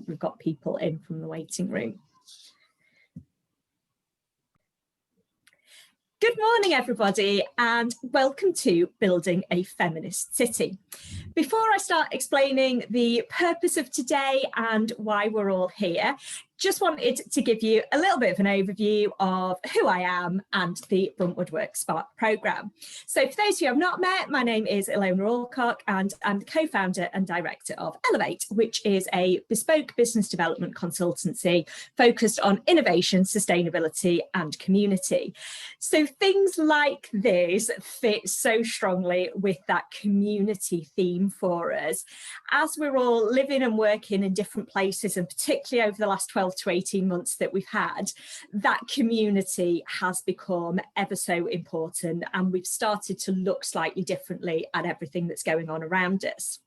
We've got people in from the waiting room. Good morning, everybody, and welcome to Building a Feminist City. Before I start explaining the purpose of today and why we're all here, just wanted to give you a little bit of an overview of who I am and the Bruntwood Works Spark programme. So for those who have not met, my name is Ilona Alcock and I'm the co-founder and director of Elevate, which is a bespoke business development consultancy focused on innovation, sustainability and community. So things like this fit so strongly with that community theme for us. As we're all living and working in different places, and particularly over the last 12 to 18 months that we've had, that community has become ever so important, and we've started to look slightly differently at everything that's going on around us.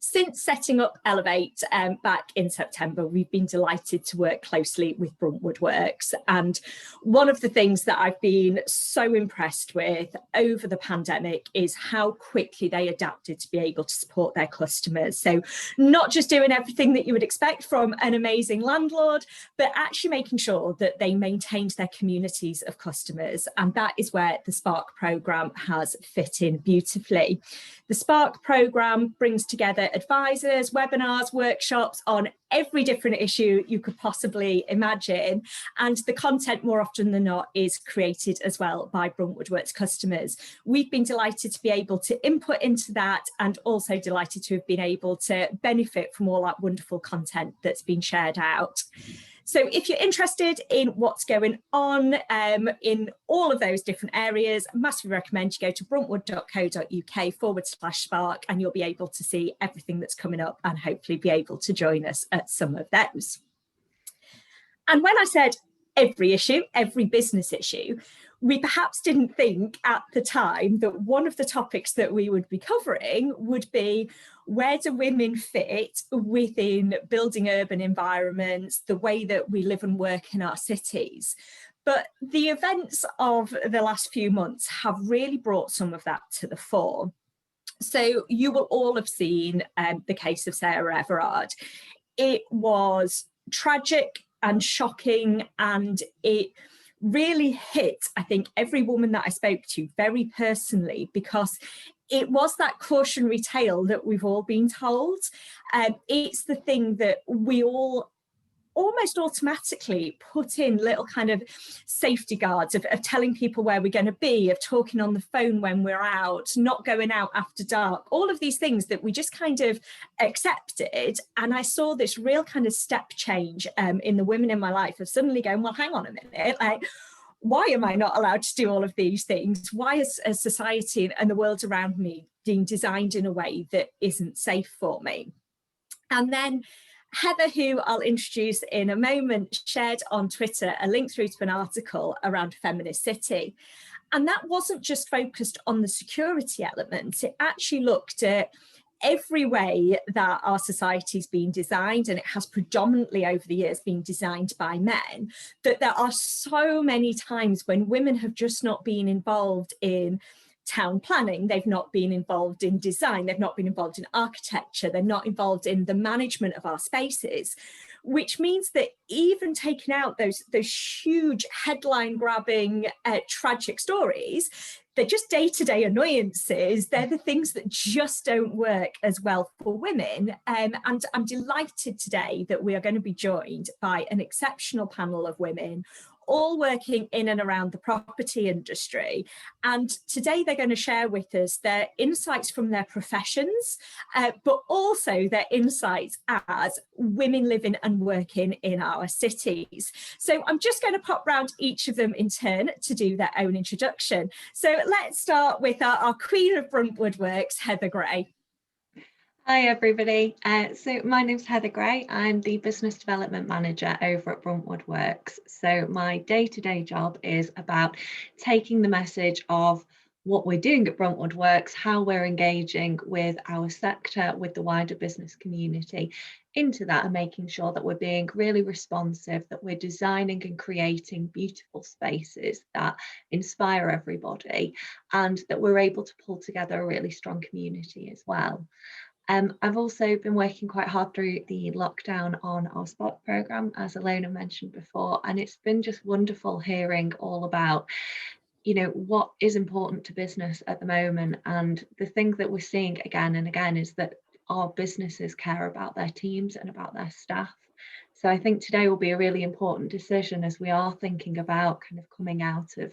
Since setting up Elevate back in September, we've been delighted to work closely with Bruntwood Works. And one of the things that I've been so impressed with over the pandemic is how quickly they adapted to be able to support their customers. So not just doing everything that you would expect from an amazing landlord, but actually making sure that they maintained their communities of customers. And that is where the Spark programme has fit in beautifully. The Spark programme brings together advisors, webinars, workshops on every different issue you could possibly imagine. And the content, more often than not, is created as well by Bruntwood Works customers. We've been delighted to be able to input into that, and also delighted to have been able to benefit from all that wonderful content that's been shared out. So if you're interested in what's going on in all of those different areas, I massively recommend you go to bruntwood.co.uk/spark, and you'll be able to see everything that's coming up and hopefully be able to join us at some of those. And when I said every issue, every business issue, we perhaps didn't think at the time that one of the topics that we would be covering would be, where do women fit within building urban environments, the way that we live and work in our cities? But the events of the last few months have really brought some of that to the fore. So you will all have seen the case of Sarah Everard. It was tragic and shocking, and it really hit, I think, every woman that I spoke to very personally, because it was that cautionary tale that we've all been told. It's the thing that we all almost automatically put in little kind of safety guards of telling people where we're going to be, of talking on the phone when we're out, not going out after dark, all of these things that we just kind of accepted. And I saw this real kind of step change in the women in my life of suddenly going, well, hang on a minute, like, why am I not allowed to do all of these things? Why is a society and the world around me being designed in a way that isn't safe for me? And then Heather, who I'll introduce in a moment, shared on Twitter a link through to an article around Feminist City. And that wasn't just focused on the security element. It actually looked at every way that our society's been designed, and it has predominantly over the years been designed by men, that there are so many times when women have just not been involved in town planning, they've not been involved in design, they've not been involved in architecture, they're not involved in the management of our spaces, which means that even taking out those huge headline grabbing tragic stories, they're just day-to-day annoyances. They're the things that just don't work as well for women. And I'm delighted today that we are going to be joined by an exceptional panel of women, all working in and around the property industry. And today they're going to share with us their insights from their professions, but also their insights as women living and working in our cities. So I'm just going to pop round each of them in turn to do their own introduction. So let's start with our Queen of Bruntwood Works, Heather Gray. Hi everybody, so my name's Heather Gray. I'm the Business Development Manager over at Bruntwood Works. So my day-to-day job is about taking the message of what we're doing at Bruntwood Works, how we're engaging with our sector, with the wider business community into that, and making sure that we're being really responsive, that we're designing and creating beautiful spaces that inspire everybody, and that we're able to pull together a really strong community as well. I've also been working quite hard through the lockdown on our Spot programme, as Ilona mentioned before, and it's been just wonderful hearing all about, you know, what is important to business at the moment. And the thing that we're seeing again and again is that our businesses care about their teams and about their staff. So I think today will be a really important decision as we are thinking about kind of coming out of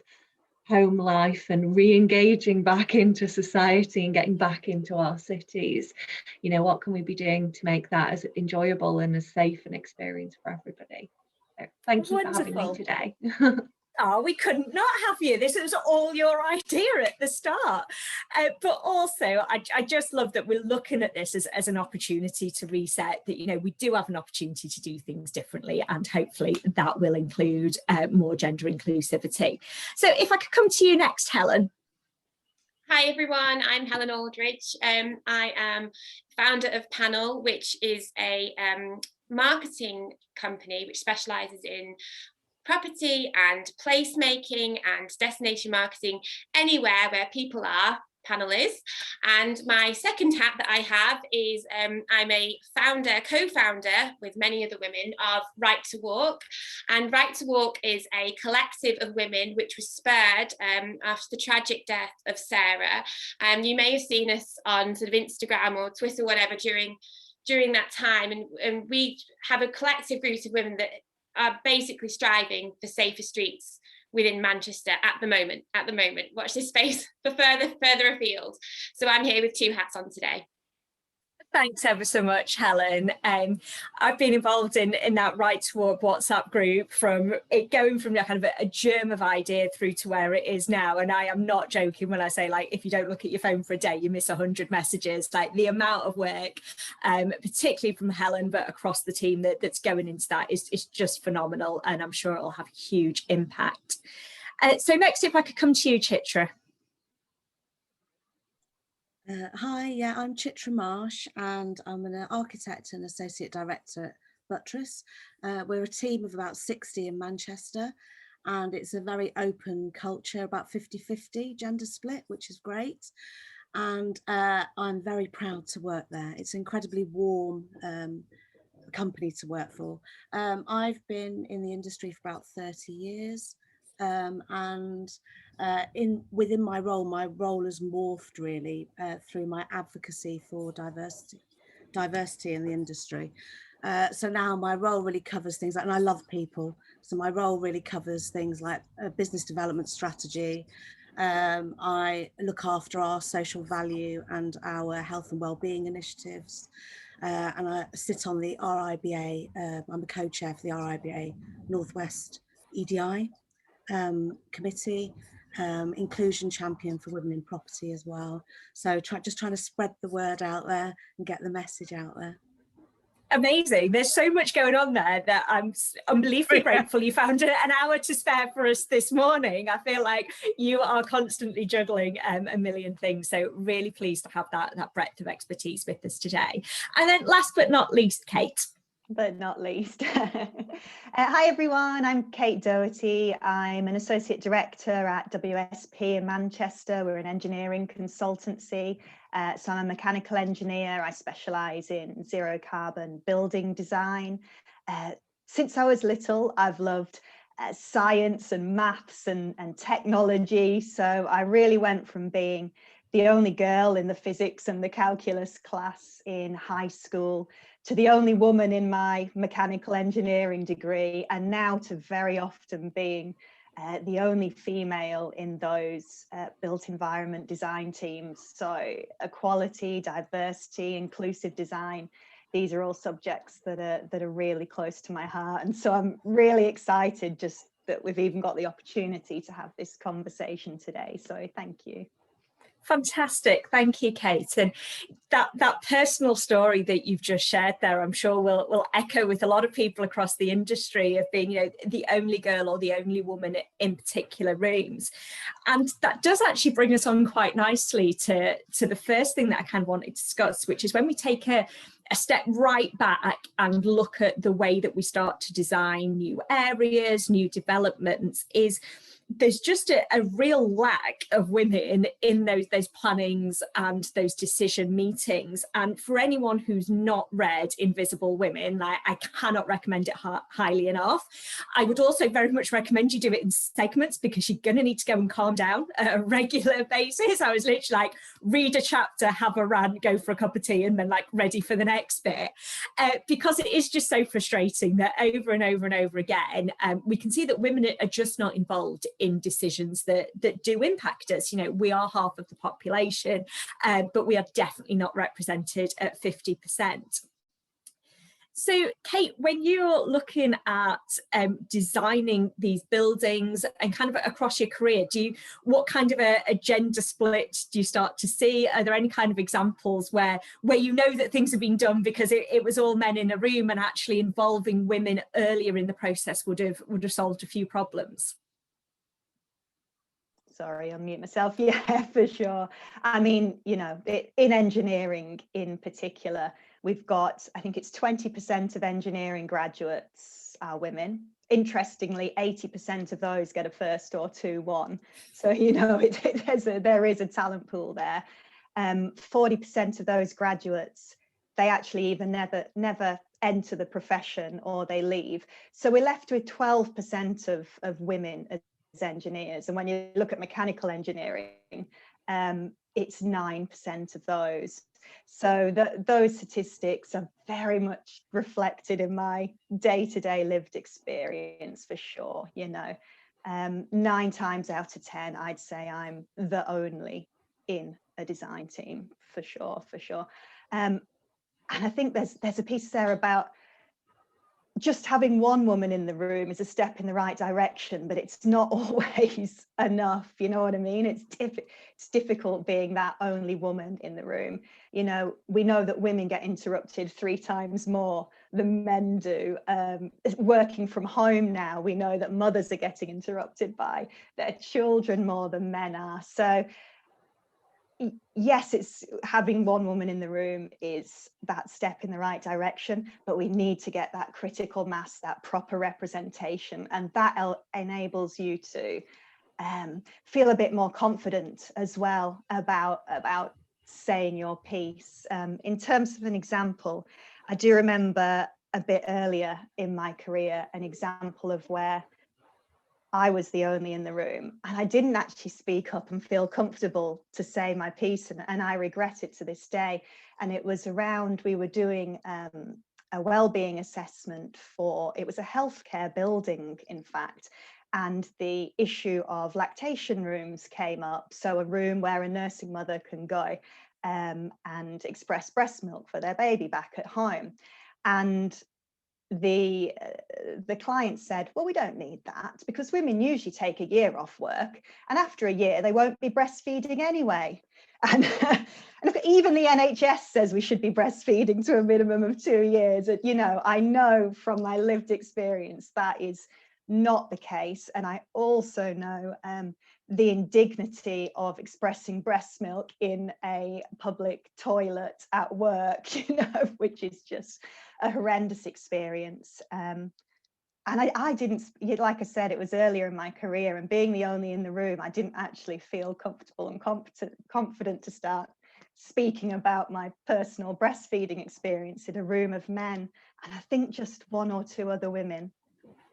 home life and re-engaging back into society and getting back into our cities. You know, what can we be doing to make that as enjoyable and as safe an experience for everybody? So thank you for having me today. Oh, we couldn't not have you. This was all your idea at the start. But also, I just love that we're looking at this as an opportunity to reset, that, you know, we do have an opportunity to do things differently, and hopefully that will include more gender inclusivity. So if I could come to you next, Helen. Hi everyone, I'm Helen Aldridge. I am founder of Panel, which is a marketing company which specialises in property and placemaking and destination marketing. Anywhere where people are, Panel is. And my second hat that I have is I'm a co-founder with many other women of Right to Walk. And Right to Walk is a collective of women which was spurred after the tragic death of Sarah. You may have seen us on sort of Instagram or Twitter or whatever during that time. And we have a collective group of women that are basically striving for safer streets within Manchester at the moment. Watch this space for further afield. So I'm here with two hats on today. Thanks ever so much, Helen. I've been involved in that Right to Walk WhatsApp group from it going from kind of a germ of idea through to where it is now. And I am not joking when I say, like, if you don't look at your phone for a day, you miss 100 messages. Like, the amount of work, particularly from Helen, but across the team that's going into that is just phenomenal. And I'm sure it'll have a huge impact. So next, if I could come to you, Chitra. Hi, yeah, I'm Chitra Marsh, and I'm an architect and associate director at Buttress. We're a team of about 60 in Manchester, and it's a very open culture, about 50-50 gender split, which is great. And I'm very proud to work there. It's an incredibly warm company to work for. I've been in the industry for about 30 years. Within my role has morphed really through my advocacy for diversity in the industry. So now my role really covers things like, and I love people, so my role really covers things like business development strategy. I look after our social value and our health and wellbeing initiatives. And I sit on the RIBA, I'm the co-chair for the RIBA Northwest EDI committee, inclusion champion for women in property as well. So just trying to spread the word out there and get the message out there. Amazing. There's so much going on there that I'm unbelievably grateful you found an hour to spare for us this morning. I feel like you are constantly juggling a million things. So really pleased to have that breadth of expertise with us today. And then last but not least, Kate. But not least. Hi everyone, I'm Kate Doherty. I'm an associate director at WSP in Manchester. We're an engineering consultancy. So I'm a mechanical engineer. I specialise in zero carbon building design. Since I was little, I've loved science and maths and technology. So I really went from being the only girl in the physics and the calculus class in high school to the only woman in my mechanical engineering degree, and now to very often being the only female in those built environment design teams. So equality, diversity, inclusive design, these are all subjects that are really close to my heart. And so I'm really excited just that we've even got the opportunity to have this conversation today. So thank you. Fantastic. Thank you, Kate. And that personal story that you've just shared there, I'm sure will echo with a lot of people across the industry of being, you know, the only girl or the only woman in particular rooms. And that does actually bring us on quite nicely to the first thing that I kind of wanted to discuss, which is when we take a step right back and look at the way that we start to design new areas, new developments, is there's just a real lack of women in those plannings and those decision meetings. And for anyone who's not read Invisible Women, like, I cannot recommend it highly enough. I would also very much recommend you do it in segments, because you're going to need to go and calm down at a regular basis. I was literally like, read a chapter, have a rant, go for a cup of tea, and then like ready for the next bit, because it is just so frustrating that over and over and over again, we can see that women are just not involved in decisions that do impact us. You know, we are half of the population, but we are definitely not represented at 50%. So, Kate, when you're looking at designing these buildings and kind of across your career, what kind of a gender split do you start to see? Are there any kind of examples where you know that things have been done because it was all men in a room, and actually involving women earlier in the process would have solved a few problems? Sorry, I'll mute myself. Yeah, for sure. I mean, you know, in engineering in particular, we've got, I think it's 20% of engineering graduates are women. Interestingly, 80% of those get a first or 2-1. So, you know, there is a talent pool there. 40% of those graduates, they actually either never enter the profession or they leave. So we're left with 12% of women as engineers. And when you look at mechanical engineering, it's 9% of those. So those statistics are very much reflected in my day-to-day lived experience, for sure. You know, 9 times out of 10, I'd say I'm the only in a design team, for sure. And I think there's a piece there about just having one woman in the room is a step in the right direction, but it's not always enough. You know what I mean? It's difficult being that only woman in the room. You know, we know that women get interrupted 3 times more than men do. Working from home now, we know that mothers are getting interrupted by their children more than men are. So yes, it's having one woman in the room is that step in the right direction, but we need to get that critical mass, that proper representation, and that enables you to feel a bit more confident as well about saying your piece. In terms of an example, I do remember a bit earlier in my career an example of where I was the only in the room and I didn't actually speak up and feel comfortable to say my piece, and I regret it to this day. And it was around, we were doing a wellbeing assessment it was a healthcare building, in fact, and the issue of lactation rooms came up. So a room where a nursing mother can go and express breast milk for their baby back at home. And the client said, well, we don't need that because women usually take a year off work, and after a year they won't be breastfeeding anyway. And look, even the NHS says we should be breastfeeding to a minimum of 2 years. And, you know, I know from my lived experience that is not the case. And I also know the indignity of expressing breast milk in a public toilet at work, you know, which is just a horrendous experience. And I didn't, like I said, it was earlier in my career, and being the only in the room, I didn't actually feel comfortable and confident to start speaking about my personal breastfeeding experience in a room of men. And I think just 1 or 2 other women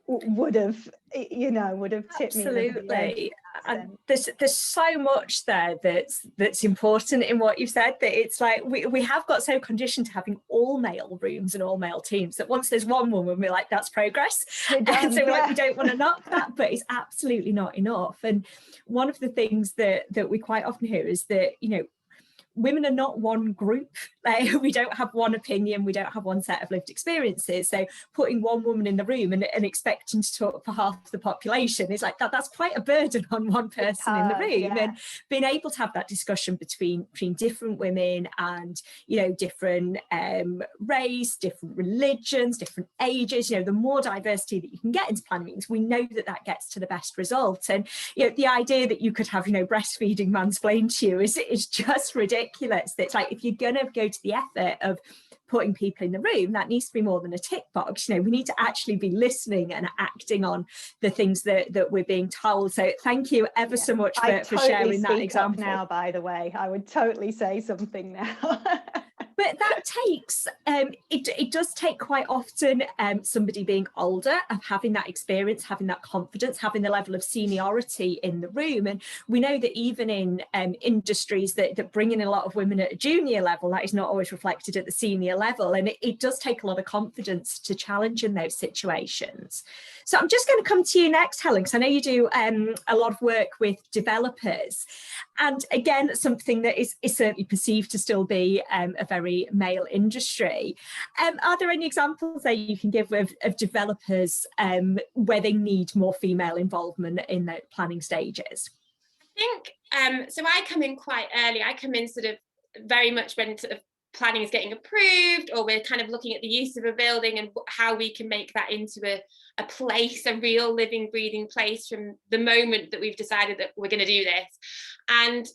would have tipped me. Absolutely. And there's so much there that's important in what you've said, that it's like we have got so conditioned to having all male rooms and all male teams that once there's one woman, we're like, that's progress. And so like, we don't want to knock that, but it's absolutely not enough. And one of the things that we quite often hear is that, you know, women are not one group. Like, we don't have one opinion, we don't have one set of lived experiences. So putting one woman in the room and expecting to talk for half the population is like that's quite a burden on one person in the room. Yeah. And being able to have that discussion between different women and, you know, different race, different religions, different ages, you know, the more diversity that you can get into planning meetings, we know that gets to the best result. And, you know, the idea that you could have, you know, breastfeeding mansplained to you is just ridiculous. It's like, if you're going to go to the effort of putting people in the room, that needs to be more than a tick box. You know, we need to actually be listening and acting on the things that we're being told. So thank you ever so much for sharing that example. Now, by the way, I would totally say something now. But that takes, it does take quite often somebody being older, of having that experience, having that confidence, having the level of seniority in the room. And we know that even in industries that bring in a lot of women at a junior level, that is not always reflected at the senior level. And it does take a lot of confidence to challenge in those situations. So I'm just going to come to you next, Helen, because I know you do a lot of work with developers. And again, something that is certainly perceived to still be a very male industry. Are there any examples that you can give of developers where they need more female involvement in the planning stages? I think, so I come in quite early. I come in sort of very much when sort of planning is getting approved, or we're kind of looking at the use of a building and how we can make that into a place, a real living, breathing place from the moment that we've decided that we're going to do this. And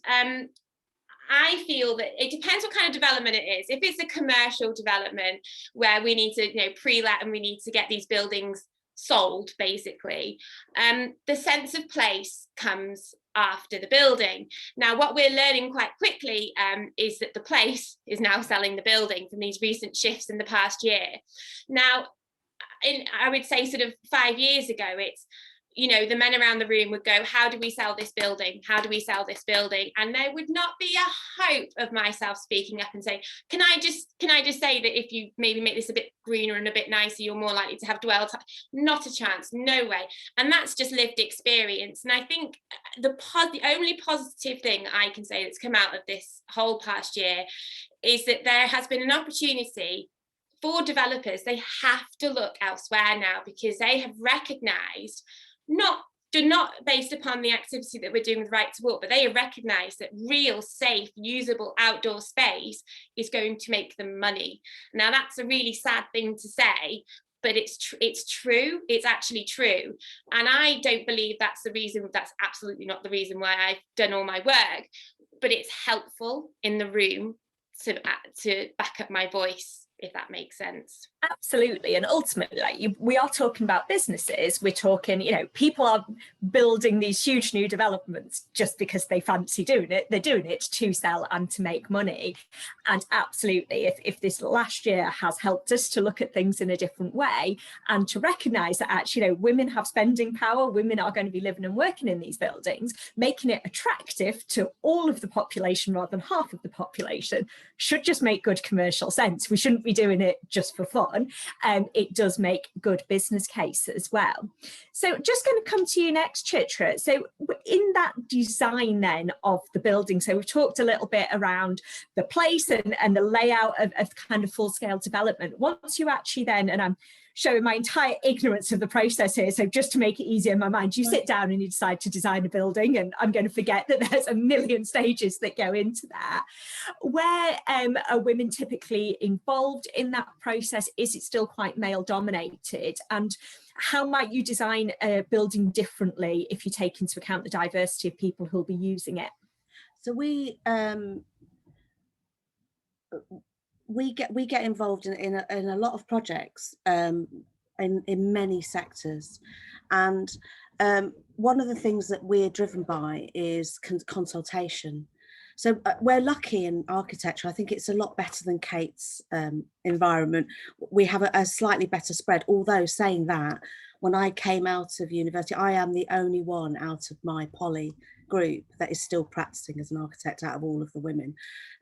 I feel that it depends what kind of development it is. If it's a commercial development where we need to, you know, pre-let and we need to get these buildings sold, basically, the sense of place comes after the building. Now, what we're learning quite quickly is that the place is now selling the building from these recent shifts in the past year. Now, I would say sort of 5 years ago, it's, you know, the men around the room would go, how do we sell this building? How do we sell this building? And there would not be a hope of myself speaking up and saying, can I just say that if you maybe make this a bit greener and a bit nicer, you're more likely to have dwell time? Not a chance, no way. And that's just lived experience. And I think the only positive thing I can say that's come out of this whole past year is that there has been an opportunity for developers. They have to look elsewhere now, because they have recognised, not based upon the activity that we're doing with Right to Walk, but they have recognised that real, safe, usable outdoor space is going to make them money. Now, that's a really sad thing to say, but it's true. It's actually true. And I don't believe that's the reason. That's absolutely not the reason why I've done all my work, but it's helpful in the room to back up my voice, if that makes sense. Absolutely. And ultimately, like, we are talking about businesses. We're talking, you know, people are building these huge new developments just because they fancy doing it. They're doing it to sell and to make money. And absolutely, if this last year has helped us to look at things in a different way and to recognise that actually, you know, women have spending power, women are going to be living and working in these buildings, making it attractive to all of the population rather than half of the population should just make good commercial sense. We shouldn't be doing it just for fun. It does make good business case as well. So just going to come to you next, Chitra. So in that design then of the building, so we've talked a little bit around the place and the layout of kind of full-scale development. Once you actually then, and I'm showing my entire ignorance of the process here, so just to make it easier in my mind, you sit down and you decide to design a building, and I'm going to forget that there's a million stages that go into that. Where are women typically involved in that process? Is it still quite male dominated? And how might you design a building differently if you take into account the diversity of people who'll be using it? So we get involved in a lot of projects in many sectors, and one of the things that we're driven by is consultation. So we're lucky in architecture. I think it's a lot better than Kate's environment. We have a slightly better spread, although saying that, when I came out of university, I am the only one out of my poly group that is still practicing as an architect out of all of the women.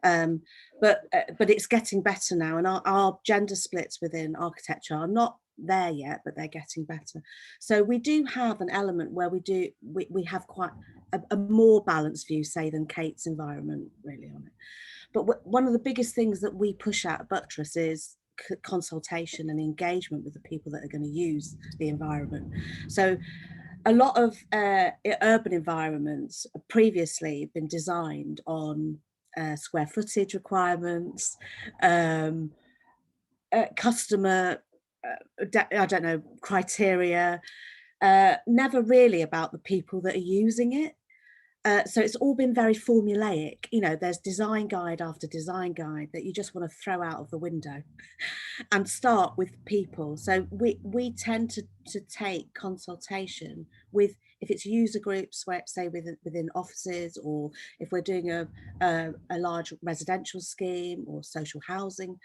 But it's getting better now, and our gender splits within architecture are not there yet, but they're getting better. So we do have an element where we have quite a more balanced view, say, than Kate's environment really on it. But one of the biggest things that we push at Buttress is consultation and engagement with the people that are going to use the environment. So a lot of urban environments previously been designed on square footage requirements, customer, I don't know, criteria, never really about the people that are using it. So it's all been very formulaic. You know, there's design guide after design guide that you just want to throw out of the window and start with people. So we tend to take consultation with, if it's user groups, where, say within offices, or if we're doing a large residential scheme or social housing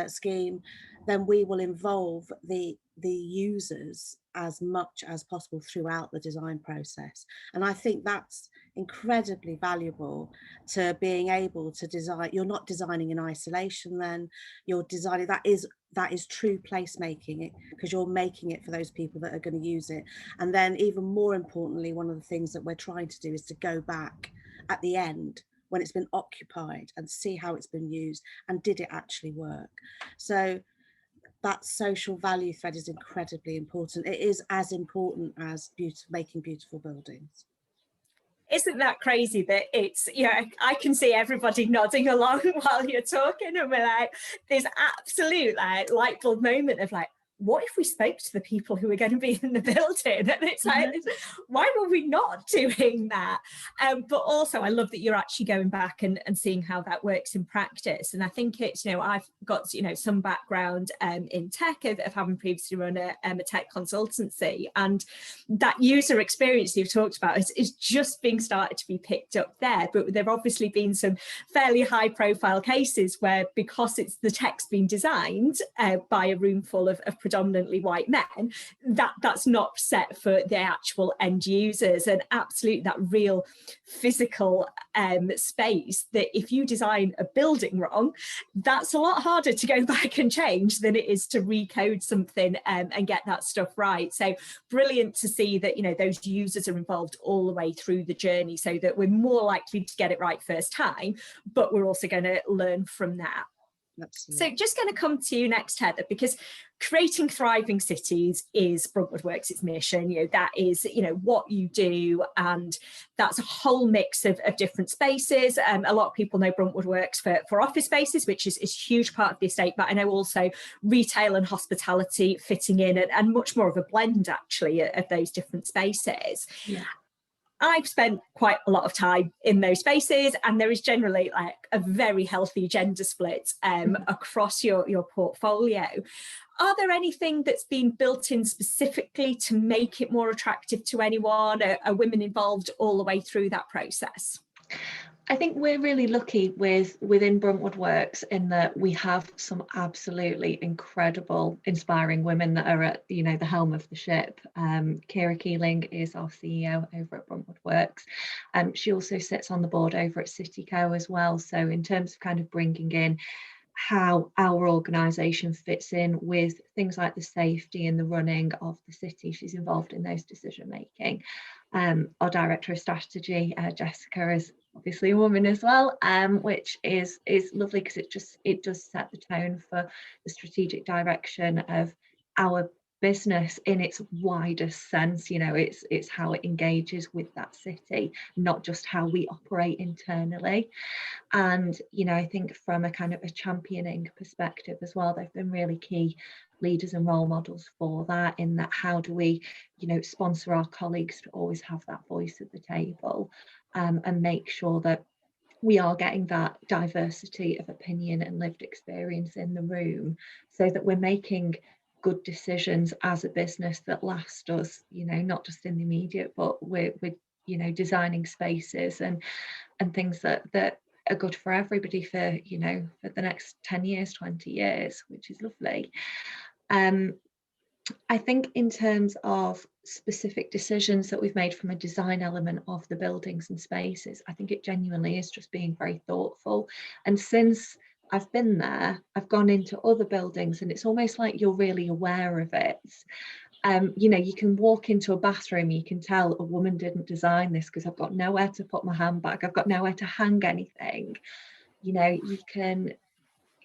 scheme, then we will involve the users as much as possible throughout the design process. And I think that's incredibly valuable to being able to design. You're not designing in isolation, then you're designing, that is true placemaking, because you're making it for those people that are going to use it. And then even more importantly, one of the things that we're trying to do is to go back at the end when it's been occupied and see how it's been used and did it actually work. So that social value thread is incredibly important. It is as important as making beautiful buildings. Isn't that crazy that it's, you know, I can see everybody nodding along while you're talking, and we're like, there's absolute like light bulb moment of like, what if we spoke to the people who are going to be in the building? And it's like, why were we not doing that? But also, I love that you're actually going back and seeing how that works in practice. And I think it's, you know, I've got, you know, some background in tech of having previously run a tech consultancy, and that user experience you've talked about is just being started to be picked up there. But there have obviously been some fairly high profile cases where, because it's the tech's been designed by a room full of predominantly white men, that's not set for the actual end users. And absolutely that real physical space, that if you design a building wrong, that's a lot harder to go back and change than it is to recode something and get that stuff right. So brilliant to see that, you know, those users are involved all the way through the journey, so that we're more likely to get it right first time, but we're also going to learn from that. Absolutely. So just going to come to you next, Heather, because creating thriving cities is Bruntwood Works' mission. You know, that is, you know, what you do, and that's a whole mix of different spaces. A lot of people know Bruntwood Works for office spaces, which is a huge part of the estate, but I know also retail and hospitality fitting in, and much more of a blend actually of those different spaces. Yeah. I've spent quite a lot of time in those spaces, and there is generally like a very healthy gender split across your portfolio. Are there anything that's been built in specifically to make it more attractive to anyone? Are women involved all the way through that process? I think we're really lucky within Bruntwood Works in that we have some absolutely incredible, inspiring women that are at, you know, the helm of the ship. Kira Keeling is our CEO over at Bruntwood Works. She also sits on the board over at CityCo as well. So in terms of kind of bringing in how our organisation fits in with things like the safety and the running of the city, she's involved in those decision making. Our director of strategy, Jessica, is obviously a woman as well, which is lovely, because it does set the tone for the strategic direction of our business in its widest sense. You know, it's how it engages with that city, not just how we operate internally. And, you know, I think from a kind of a championing perspective as well, they've been really key leaders and role models for that, in that how do we, you know, sponsor our colleagues to always have that voice at the table, and make sure that we are getting that diversity of opinion and lived experience in the room, so that we're making good decisions as a business that last us, you know, not just in the immediate, but we're you know, designing spaces and things that are good for everybody for, you know, for the next 10 years, 20 years, which is lovely. I think in terms of specific decisions that we've made from a design element of the buildings and spaces, I think it genuinely is just being very thoughtful. And since I've been there, I've gone into other buildings, and it's almost like you're really aware of it. You know, you can walk into a bathroom, you can tell a woman didn't design this because I've got nowhere to put my handbag, I've got nowhere to hang anything. You know, you can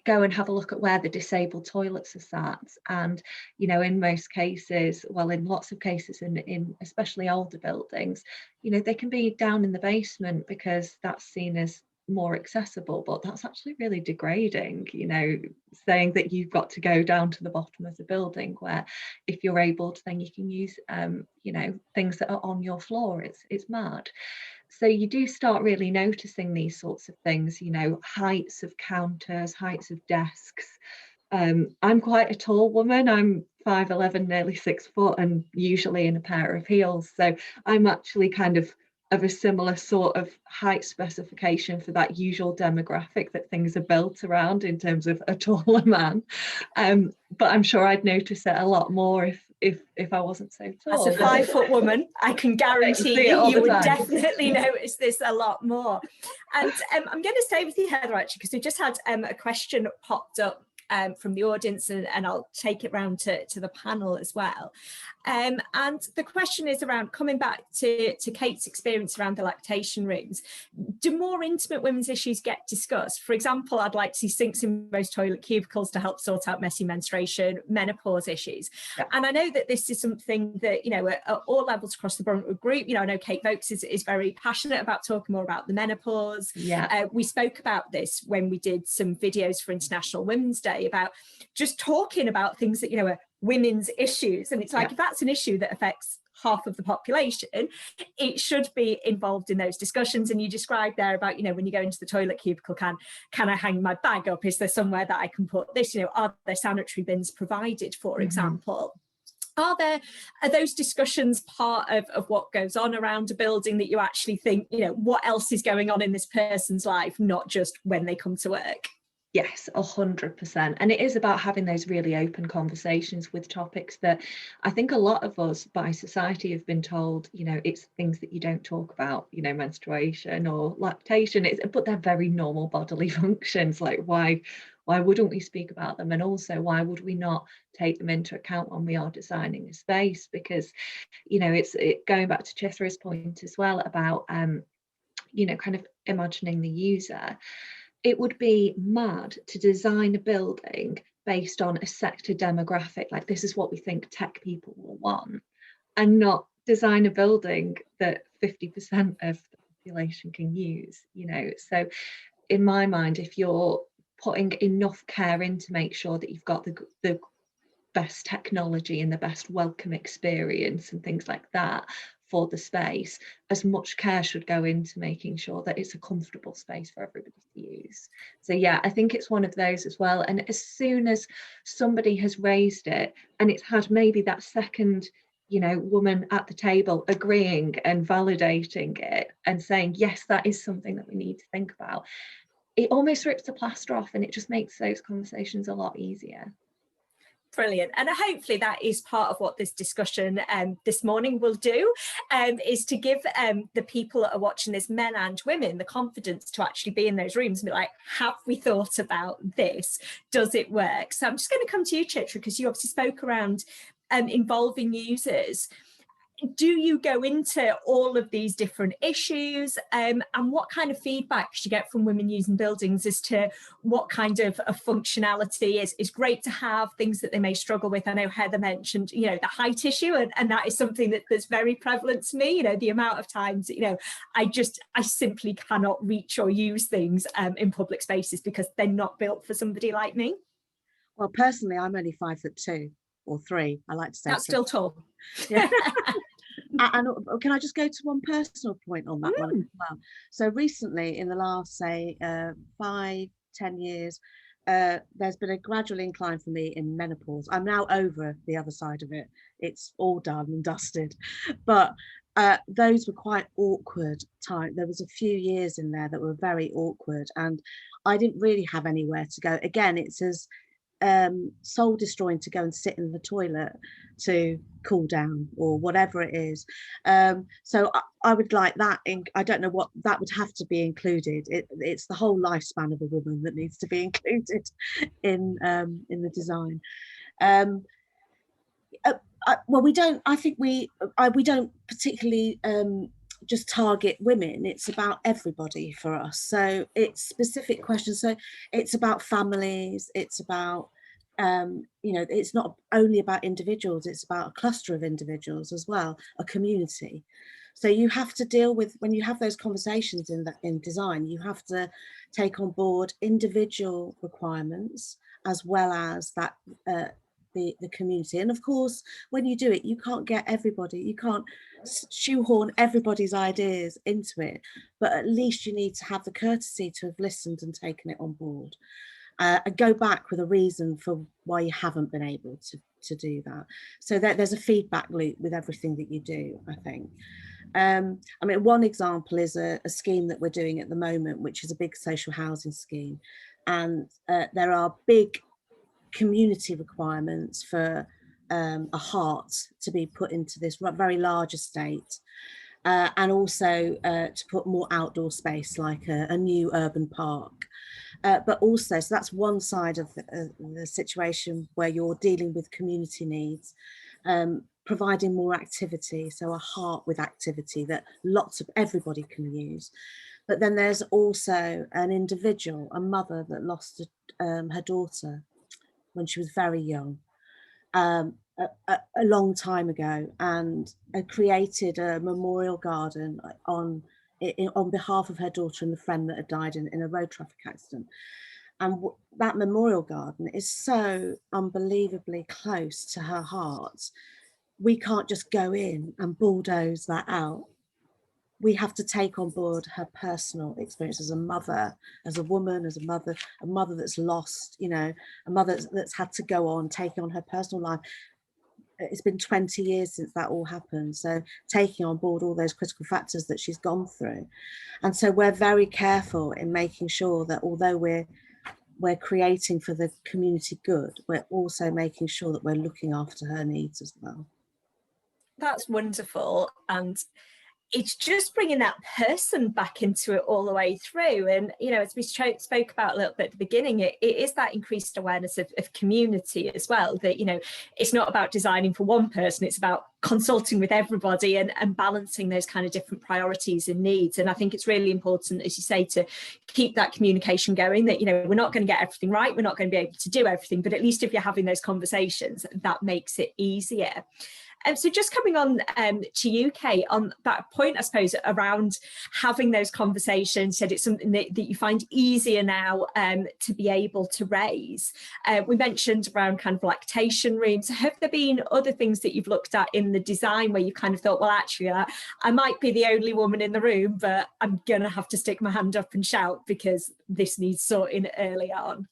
go and have a look at where the disabled toilets are sat, and, you know, in most cases, well, in lots of cases, in especially older buildings, you know, they can be down in the basement because that's seen as more accessible, but that's actually really degrading, you know, saying that you've got to go down to the bottom of the building, where if you're able to, then you can use you know, things that are on your floor. It's mad. So you do start really noticing these sorts of things, you know, heights of counters, heights of desks. I'm quite a tall woman. I'm 5'11", nearly 6 foot, and usually in a pair of heels. So I'm actually kind of a similar sort of height specification for that usual demographic that things are built around in terms of a taller man. But I'm sure I'd notice it a lot more if I wasn't so tall. As a 5 foot woman, I can guarantee you would definitely notice this a lot more. And I'm going to stay with you, Heather, actually, because we just had a question popped up from the audience, and I'll take it round to the panel as well. And the question is around, coming back to Kate's experience around the lactation rooms, do more intimate women's issues get discussed? For example, I'd like to see sinks in most toilet cubicles to help sort out messy menstruation, menopause issues. Yeah. And I know that this is something that, you know, at all levels across the Bruntwood group, you know, I know Kate Vokes is very passionate about talking more about the menopause. Yeah. We spoke about this when we did some videos for International Women's Day about just talking about things that, you know, are women's issues. And it's like, if that's an issue that affects half of the population, it should be involved in those discussions. And you described there about, you know, when you go into the toilet cubicle, can I hang my bag up? Is there somewhere that I can put this? You know, are there sanitary bins provided, for example? Are those discussions part of what goes on around a building, that you actually think, you know, what else is going on in this person's life, not just when they come to work? Yes, 100%. And it is about having those really open conversations with topics that I think a lot of us by society have been told, you know, it's things that you don't talk about, you know, menstruation or lactation, but they're very normal bodily functions. Like, why wouldn't we speak about them? And also, why would we not take them into account when we are designing a space? Because, you know, it's going back to Chithra's point as well about, you know, kind of imagining the user. It would be mad to design a building based on a sector demographic, like this is what we think tech people will want, and not design a building that 50% of the population can use, you know. So in my mind, if you're putting enough care in to make sure that you've got the best technology and the best welcome experience and things like that for the space, as much care should go into making sure that it's a comfortable space for everybody to use. So yeah, I think it's one of those as well. And as soon as somebody has raised it and it's had maybe that second, you know, woman at the table agreeing and validating it and saying, yes, that is something that we need to think about, it almost rips the plaster off, and it just makes those conversations a lot easier. Brilliant. And hopefully that is part of what this discussion this morning will do, is to give the people that are watching this, men and women, the confidence to actually be in those rooms and be like, have we thought about this? Does it work? So I'm just going to come to you, Chitra, because you obviously spoke around involving users. Do you go into all of these different issues, and what kind of feedback do you get from women using buildings as to what kind of a functionality is great to have, things that they may struggle with? I know Heather mentioned, you know, the height issue, and that is something that's very prevalent to me. You know, the amount of times, you know, I simply cannot reach or use things in public spaces because they're not built for somebody like me. Well, personally, I'm only 5'2" or 3. I like to say that's still tall. Yeah. And can I just go to one personal point on that one as well? So recently, in the last, say, 5-10 years, there's been a gradual incline for me in menopause. I'm now over the other side of it. It's all done and dusted. But those were quite awkward time. There was a few years in there that were very awkward, and I didn't really have anywhere to go. Again, it's as soul destroying to go and sit in the toilet to cool down or whatever it is. So I would like that. I don't know what that would have to be included. It's the whole lifespan of a woman that needs to be included in the design. Well, we don't. I think we don't particularly just target women. It's about everybody for us. So it's specific questions. So it's about families. It's about you know, it's not only about individuals. It's about a cluster of individuals as well, a community. So you have to deal with, when you have those conversations in design, you have to take on board individual requirements as well as that the community. And of course, when you do it, you can't get everybody, you can't shoehorn everybody's ideas into it, but at least you need to have the courtesy to have listened and taken it on board. And go back with a reason for why you haven't been able to do that. So that there's a feedback loop with everything that you do, I think. I mean, one example is a scheme that we're doing at the moment, which is a big social housing scheme. And there are big community requirements for a heart to be put into this very large estate. And also to put more outdoor space, like a new urban park. But also, so that's one side of the situation where you're dealing with community needs, providing more activity, so a heart with activity that everybody can use. But then there's also an individual, a mother that lost her daughter when she was very young, a long time ago, and created a memorial garden on behalf of her daughter and the friend that had died in a road traffic accident. And that memorial garden is so unbelievably close to her heart. We can't just go in and bulldoze that out. We have to take on board her personal experience as a mother, as a woman, as a mother that's lost, you know, a mother that's had to go on, take on her personal life. It's been 20 years since that all happened. So taking on board all those critical factors that she's gone through. And so we're very careful in making sure that although we're creating for the community good, we're also making sure that we're looking after her needs as well. That's wonderful. And it's just bringing that person back into it all the way through. And, you know, as we spoke about a little bit at the beginning, it is that increased awareness of community as well, that, you know, it's not about designing for one person, it's about consulting with everybody and balancing those kind of different priorities and needs. And I think it's really important, as you say, to keep that communication going, that, you know, we're not going to get everything right, we're not going to be able to do everything, but at least if you're having those conversations, that makes it easier. So just coming on to you, Kate, on that point, I suppose, around having those conversations, said it's something that you find easier now to be able to raise. We mentioned around kind of lactation rooms. Have there been other things that you've looked at in the design where you kind of thought, well, actually, I might be the only woman in the room, but I'm going to have to stick my hand up and shout because this needs sorting early on?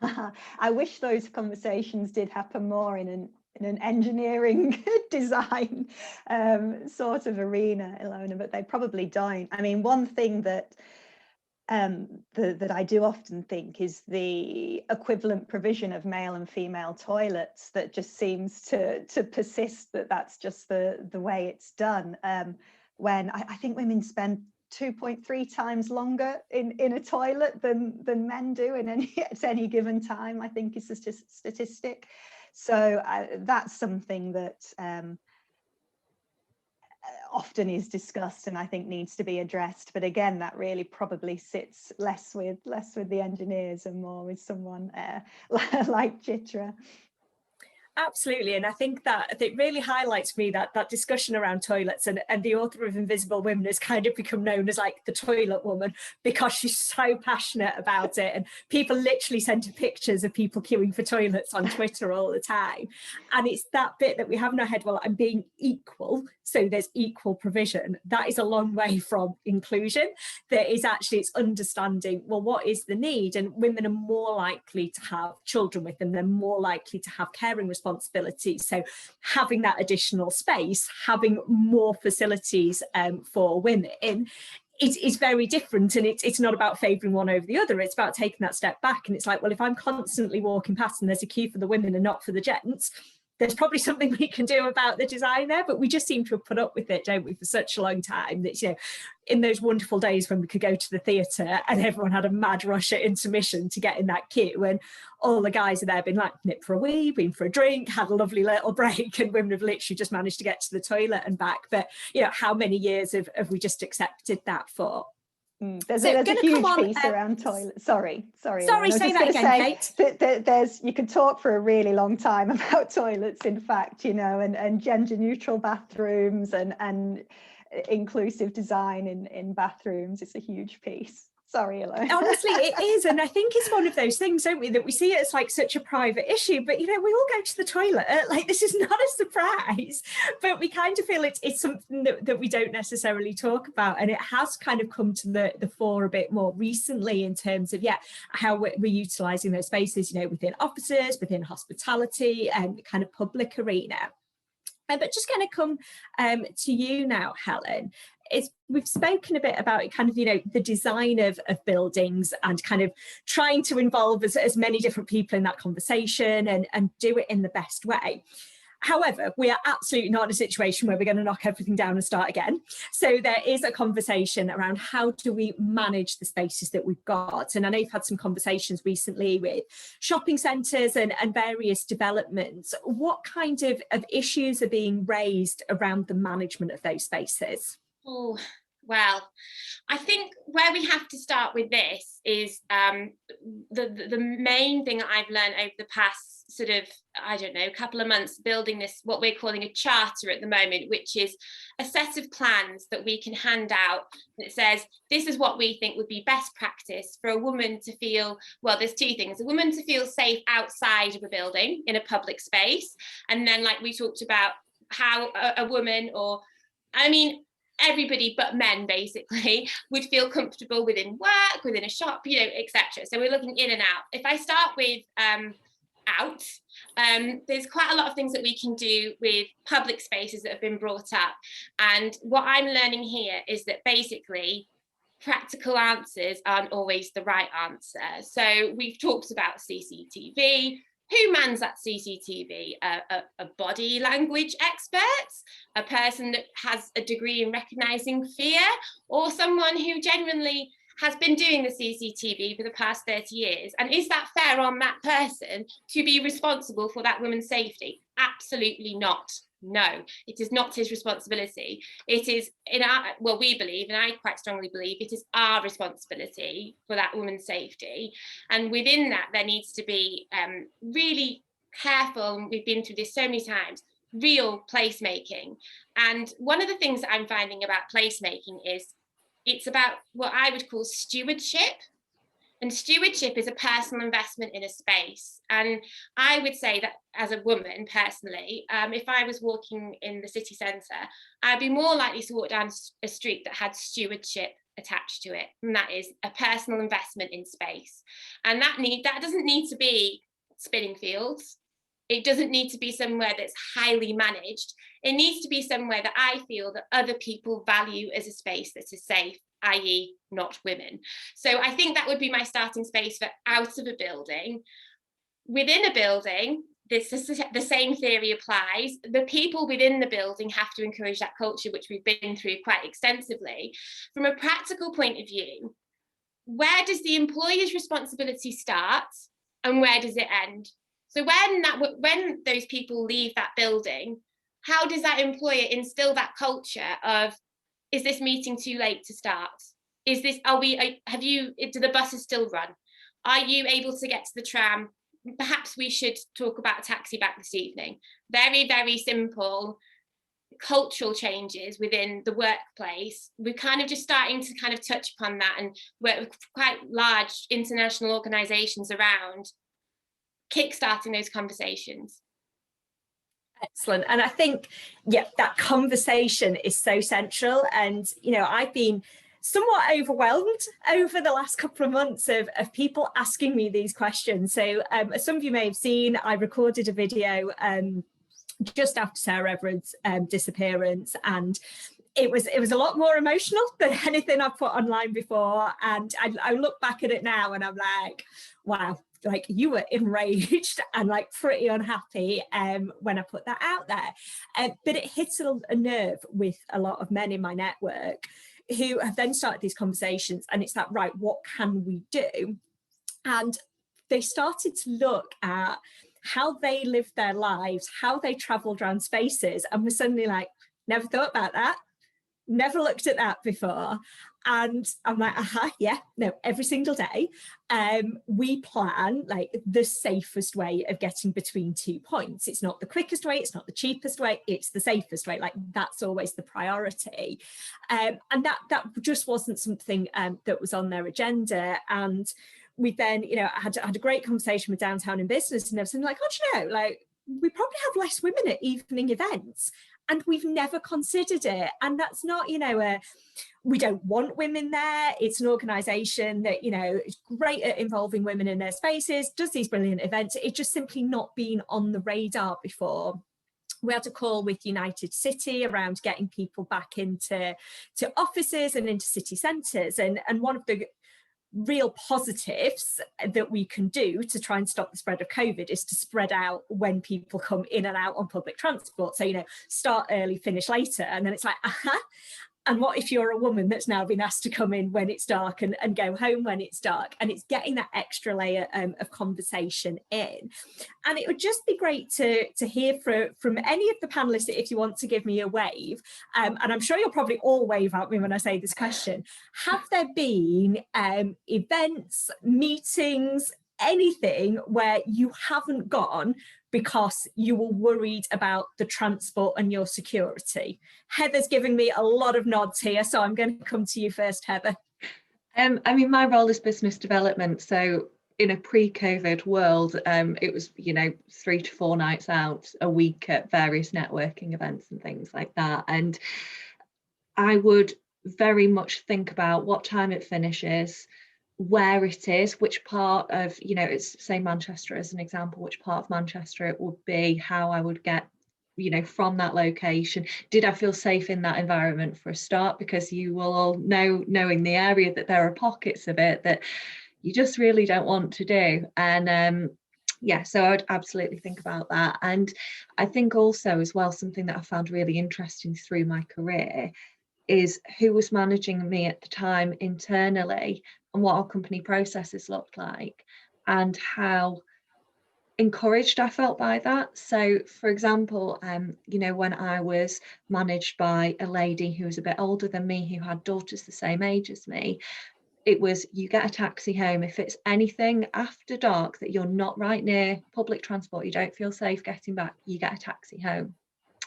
I wish those conversations did happen more in an engineering design sort of arena, Ilona, but they probably don't. I mean, one thing that that I do often think is the equivalent provision of male and female toilets that just seems to persist, that's just the way it's done. When I think women spend 2.3 times longer in a toilet than men do at any given time, I think is a statistic. So that's something that often is discussed and I think needs to be addressed. But again, that really probably sits less with the engineers and more with someone like Chitra. Absolutely, and I think that it really highlights me that discussion around toilets, and the author of Invisible Women has kind of become known as like the toilet woman because she's so passionate about it, and people literally send her pictures of people queuing for toilets on Twitter all the time. And it's that bit that we have in our head, well, I'm being equal, so there's equal provision. That is a long way from inclusion. That is actually, it's understanding, well, what is the need? And women are more likely to have children with them, they're more likely to have caring responsibilities. So having that additional space, having more facilities for women is very different, and it's not about favouring one over the other, it's about taking that step back. And it's like, well, if I'm constantly walking past and there's a queue for the women and not for the gents, there's probably something we can do about the design there, but we just seem to have put up with it, don't we, for such a long time that, you know, in those wonderful days when we could go to the theatre and everyone had a mad rush at intermission to get in that queue, and all the guys are there been like nip for a wee, been for a drink, had a lovely little break, and women have literally just managed to get to the toilet and back. But, you know, how many years have we just accepted that for? There's a huge piece around toilets. Sorry, say that again, Kate. You could talk for a really long time about toilets, in fact, you know, and gender neutral bathrooms and inclusive design in bathrooms. It's a huge piece. Sorry, Ilona. Honestly, it is. And I think it's one of those things, don't we, that we see it as like such a private issue, but, you know, we all go to the toilet. Like, this is not a surprise, but we kind of feel it's something that we don't necessarily talk about. And it has kind of come to the fore a bit more recently in terms of, how we're utilising those spaces, you know, within offices, within hospitality and kind of public arena. But just going to come to you now, Helen. We've spoken a bit about kind of, you know, the design of buildings and kind of trying to involve as many different people in that conversation and do it in the best way. However, we are absolutely not in a situation where we're going to knock everything down and start again. So there is a conversation around how do we manage the spaces that we've got. And I know you've had some conversations recently with shopping centres and various developments. What kind of issues are being raised around the management of those spaces? Oh, well, I think where we have to start with this is the main thing that I've learned over the past sort of, I don't know, couple of months building this, what we're calling a charter at the moment, which is a set of plans that we can hand out that says, this is what we think would be best practice for a woman to feel, well, there's two things, a woman to feel safe outside of a building in a public space. And then, like we talked about, how a woman, or, I mean, everybody but men basically would feel comfortable within work, within a shop, you know, etc. So we're looking in and out. If I start with out, there's quite a lot of things that we can do with public spaces that have been brought up. And what I'm learning here is that basically practical answers aren't always the right answer. So we've talked about CCTV. Who mans that CCTV? A body language expert, a person that has a degree in recognising fear, or someone who genuinely has been doing the CCTV for the past 30 years? And is that fair on that person to be responsible for that woman's safety? Absolutely not. No, it is not his responsibility. It is we believe, and I quite strongly believe, it is our responsibility for that woman's safety. And within that, there needs to be really careful, and we've been through this so many times, real placemaking. And one of the things that I'm finding about placemaking is it's about what I would call stewardship. And stewardship is a personal investment in a space. And I would say that as a woman, personally, if I was walking in the city centre, I'd be more likely to walk down a street that had stewardship attached to it. And that is a personal investment in space. And that doesn't need to be spinning fields. It doesn't need to be somewhere that's highly managed. It needs to be somewhere that I feel that other people value as a space that is safe, i.e. not women. So I think that would be my starting space for out of a building. Within a building, the same theory applies. The people within the building have to encourage that culture, which we've been through quite extensively. From a practical point of view, where does the employer's responsibility start and where does it end? So when those people leave that building, how does that employer instill that culture of, is this meeting too late to start? Do the buses still run? Are you able to get to the tram? Perhaps we should talk about a taxi back this evening. Very, very simple cultural changes within the workplace. We're kind of just starting to kind of touch upon that and work with quite large international organisations around kickstarting those conversations. Excellent. And I think, that conversation is so central. And, you know, I've been somewhat overwhelmed over the last couple of months of people asking me these questions. So as some of you may have seen, I recorded a video just after Sarah Everard's disappearance, and it was a lot more emotional than anything I've put online before. And I look back at it now and I'm like, wow, like you were enraged and like pretty unhappy when I put that out there. But it hits a nerve with a lot of men in my network who have then started these conversations, and it's that, right, what can we do? And they started to look at how they lived their lives, how they travelled around spaces, and were suddenly like, never thought about that. never looked at that before. And I'm like, yeah, no, every single day we plan like the safest way of getting between 2 points. It's not the quickest way, it's not the cheapest way, it's the safest way. Like that's always the priority. And that just wasn't something that was on their agenda. And we then, you know, I had a great conversation with Downtown in Business, and I was like, oh, do you know, like we probably have less women at evening events, and we've never considered it. And that's not, you know, we don't want women there. It's an organisation that, you know, is great at involving women in their spaces, does these brilliant events. It's just simply not been on the radar before. We had a call with United City around getting people back into offices and into city centres. And one of the real positives that we can do to try and stop the spread of COVID is to spread out when people come in and out on public transport. So, you know, start early, finish later. And then it's like, and what if you're a woman that's now been asked to come in when it's dark and go home when it's dark? And it's getting that extra layer of conversation in. And it would just be great to hear from any of the panelists, if you want to give me a wave. And I'm sure you'll probably all wave at me when I say this question. Have there been events, meetings, anything where you haven't gone because you were worried about the transport and your security? Heather's giving me a lot of nods here, so I'm going to come to you first, Heather. I mean, my role is business development, so in a pre-COVID world, it was, you know, 3 to 4 nights out a week at various networking events and things like that. And I would very much think about what time it finishes, where it is, which part of, you know, it's say Manchester as an example, which part of Manchester it would be, how I would get, you know, from that location. Did I feel safe in that environment for a start? Because you will all know, knowing the area, that there are pockets of it that you just really don't want to do. And yeah, so I would absolutely think about that. And I think also as well, something that I found really interesting through my career is who was managing me at the time internally, and what our company processes looked like, and how encouraged I felt by that. So for example, you know, when I was managed by a lady who was a bit older than me, who had daughters the same age as me, it was, you get a taxi home. If it's anything after dark that you're not right near public transport, you don't feel safe getting back, you get a taxi home.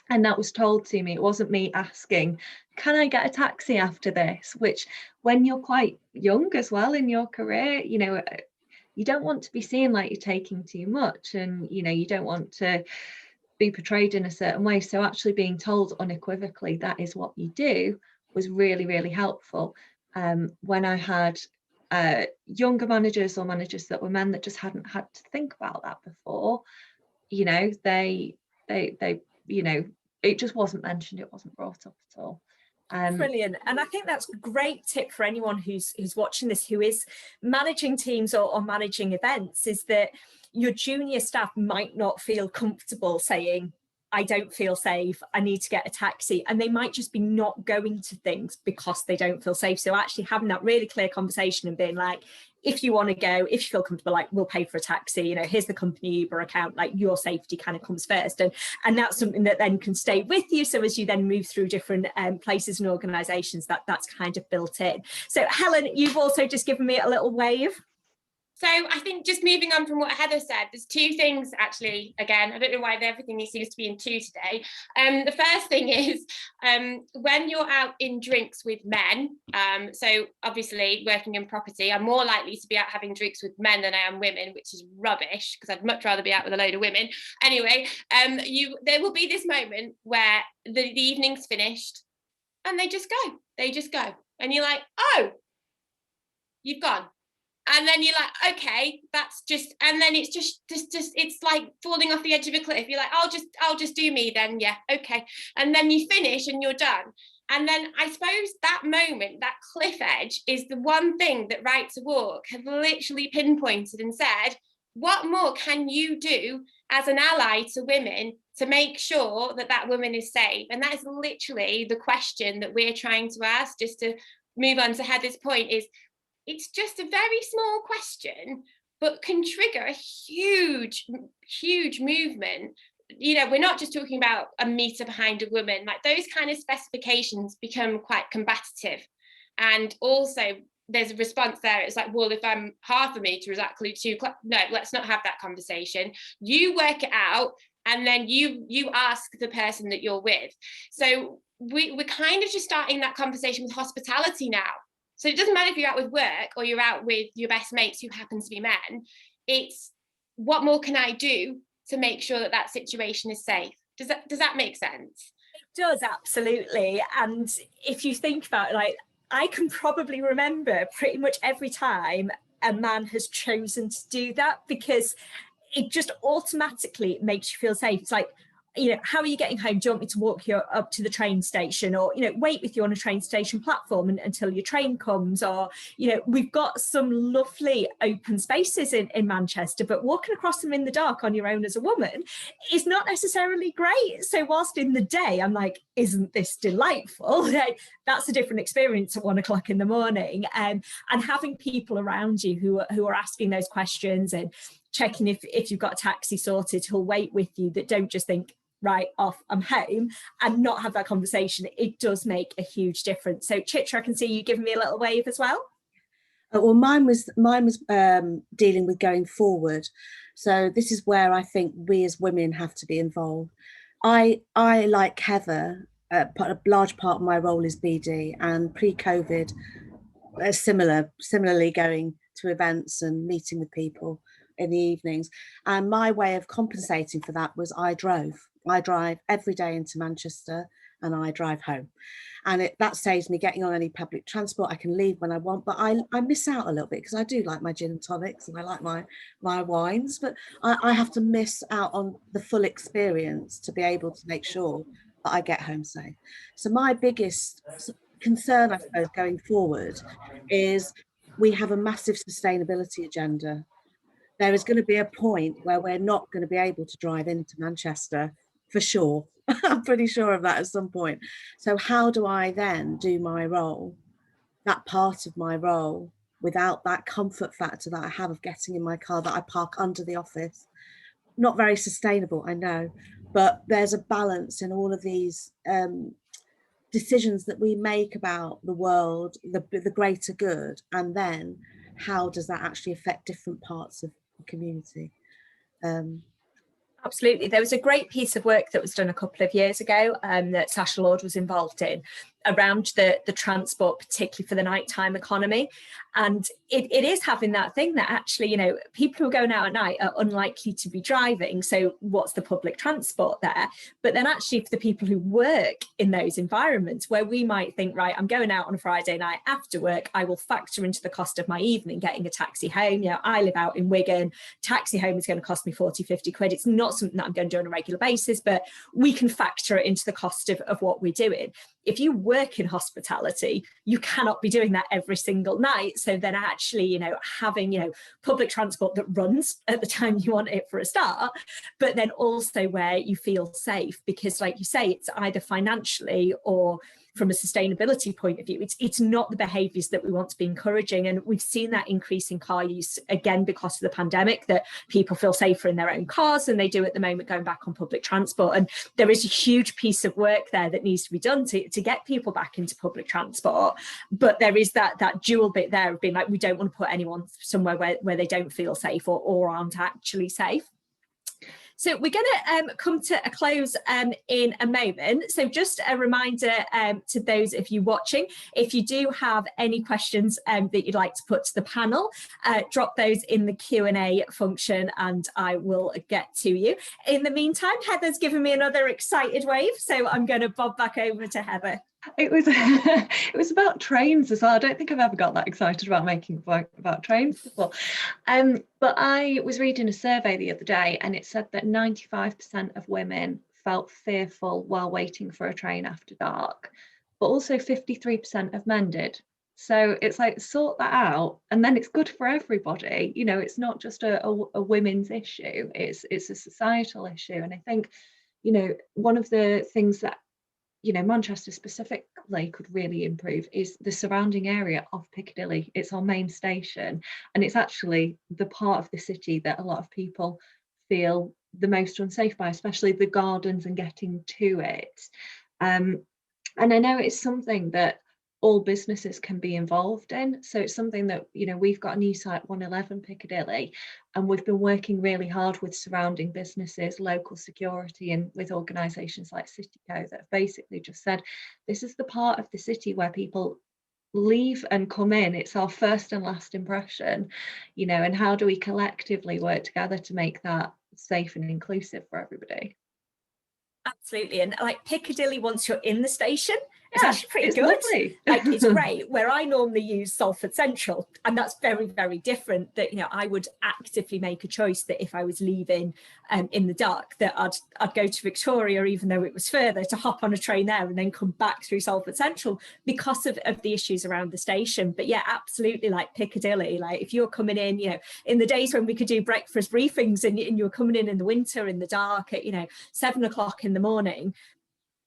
And that was told to me. It wasn't me asking, can I get a taxi after this? Which, when you're quite young as well in your career, you know, you don't want to be seen like you're taking too much, and, you know, you don't want to be portrayed in a certain way. So actually being told unequivocally that is what you do was really, really helpful. When I had younger managers, or managers that were men that just hadn't had to think about that before, you know, they you know, it just wasn't mentioned, it wasn't brought up at all. Brilliant. And I think that's a great tip for anyone who's watching this, who is managing teams or managing events, is that your junior staff might not feel comfortable saying, I don't feel safe, I need to get a taxi. And they might just be not going to things because they don't feel safe. So actually having that really clear conversation and being like, if you want to go, if you feel comfortable, like, we'll pay for a taxi, you know, here's the company Uber account, like your safety kind of comes first. And that's something that then can stay with you. So as you then move through different places and organisations, that's kind of built in. So Helen, you've also just given me a little wave. So I think, just moving on from what Heather said, there's 2 things actually. Again, I don't know why everything seems to be in 2 today. The first thing is when you're out in drinks with men, so obviously working in property, I'm more likely to be out having drinks with men than I am women, which is rubbish, because I'd much rather be out with a load of women. Anyway, there will be this moment where the evening's finished and they just go. And you're like, oh, you've gone. And then you're like, okay, that's just, and then it's just it's like falling off the edge of a cliff. You're like, I'll just do me then, yeah, okay. And then you finish and you're done. And then I suppose that moment, that cliff edge, is the one thing that Right to Walk have literally pinpointed and said, what more can you do as an ally to women to make sure that that woman is safe? And that is literally the question that we're trying to ask, just to move on to Heather's point, is it's just a very small question, but can trigger a huge movement you know, we're not just talking about a meter behind a woman. Like, those kind of specifications become quite combative. And also there's a response there. It's like, well, if I'm half a meter, is that actually too close? No, let's not have that conversation. You work it out, and then you ask the person that you're with. So we're kind of just starting that conversation with hospitality now. So it doesn't matter if you're out with work or you're out with your best mates who happen to be men. It's, what more can I do to make sure that that situation is safe? Does that make sense? It does, absolutely. And if you think about it, like, I can probably remember pretty much every time a man has chosen to do that, because it just automatically makes you feel safe. It's like, you know, how are you getting home? Do you want me to walk you up to the train station, or, you know, wait with you on a train station platform until your train comes? Or, you know, we've got some lovely open spaces in Manchester, but walking across them in the dark on your own as a woman is not necessarily great. So whilst in the day I'm like, isn't this delightful? That's a different experience at 1 o'clock in the morning. And having people around you who are asking those questions and checking if you've got a taxi sorted, who'll wait with you, that don't just think, right, off, I'm home, and not have that conversation. It does make a huge difference. So Chitra, I can see you giving me a little wave as well. Well, mine was dealing with going forward. So this is where I think we as women have to be involved. I like Heather, a large part of my role is BD, and pre-COVID, similarly going to events and meeting with people in the evenings. And my way of compensating for that was I drive every day into Manchester, and I drive home, and that saves me getting on any public transport. I can leave when I want, but I miss out a little bit, because I do like my gin and tonics and I like my wines, but I have to miss out on the full experience to be able to make sure that I get home safe. So my biggest concern, I suppose, going forward is we have a massive sustainability agenda. There is going to be a point where we're not going to be able to drive into Manchester, for sure. I'm pretty sure of that at some point. So how do I then do my role, that part of my role, without that comfort factor that I have of getting in my car that I park under the office? Not very sustainable, I know, but there's a balance in all of these decisions that we make about the world, the greater good, and then how does that actually affect different parts of the community? Absolutely. There was a great piece of work that was done a couple of years ago that Sasha Lord was involved in around the transport, particularly for the nighttime economy. And it is having that thing that actually, you know, people who are going out at night are unlikely to be driving. So what's the public transport there? But then actually for the people who work in those environments where we might think, right, I'm going out on a Friday night after work, I will factor into the cost of my evening getting a taxi home. You know, I live out in Wigan, taxi home is going to cost me 40, 50 quid. It's not something that I'm going to do on a regular basis, but we can factor it into the cost of what we're doing. If you work in hospitality, you cannot be doing that every single night. So then actually, you know, having, you know, public transport that runs at the time you want it for a start, but then also where you feel safe, because like you say, it's either financially or from a sustainability point of view, it's not the behaviours that we want to be encouraging. And we've seen that increase in car use again because of the pandemic, that people feel safer in their own cars than they do at the moment going back on public transport. And there is a huge piece of work there that needs to be done to get people back into public transport. But there is that dual bit there of being like, we don't want to put anyone somewhere where they don't feel safe or aren't actually safe. So we're going to come to a close in a moment. So just a reminder to those of you watching, if you do have any questions that you'd like to put to the panel, drop those in the Q&A function and I will get to you. In the meantime, Heather's given me another excited wave, so I'm going to bob back over to Heather. It was about trains as well. I don't think I've ever got that excited about making about trains before. But I was reading a survey the other day and it said that 95% of women felt fearful while waiting for a train after dark, but also 53% of men did. So it's like, sort that out and then it's good for everybody. You know, it's not just a women's issue, it's a societal issue. And I think, you know, one of the things that, you know, Manchester specifically could really improve is the surrounding area of Piccadilly. It's our main station and it's actually the part of the city that a lot of people feel the most unsafe by, especially the gardens and getting to it. And I know it's something that all businesses can be involved in. So it's something that, you know, we've got a new site, 111 Piccadilly, and we've been working really hard with surrounding businesses, local security, and with organisations like Cityco that have basically just said, this is the part of the city where people leave and come in. It's our first and last impression, you know, and how do we collectively work together to make that safe and inclusive for everybody? Absolutely. And like Piccadilly, once you're in the station, it's actually pretty good. Lovely. Like, it's great. Where I normally use Salford Central, and that's very, very different. That, you know, I would actively make a choice that if I was leaving in the dark, that I'd go to Victoria, even though it was further, to hop on a train there and then come back through Salford Central because of the issues around the station. But yeah, absolutely, like Piccadilly, like if you're coming in, you know, in the days when we could do breakfast briefings and you're coming in the winter in the dark at, you know, 7 o'clock in the morning,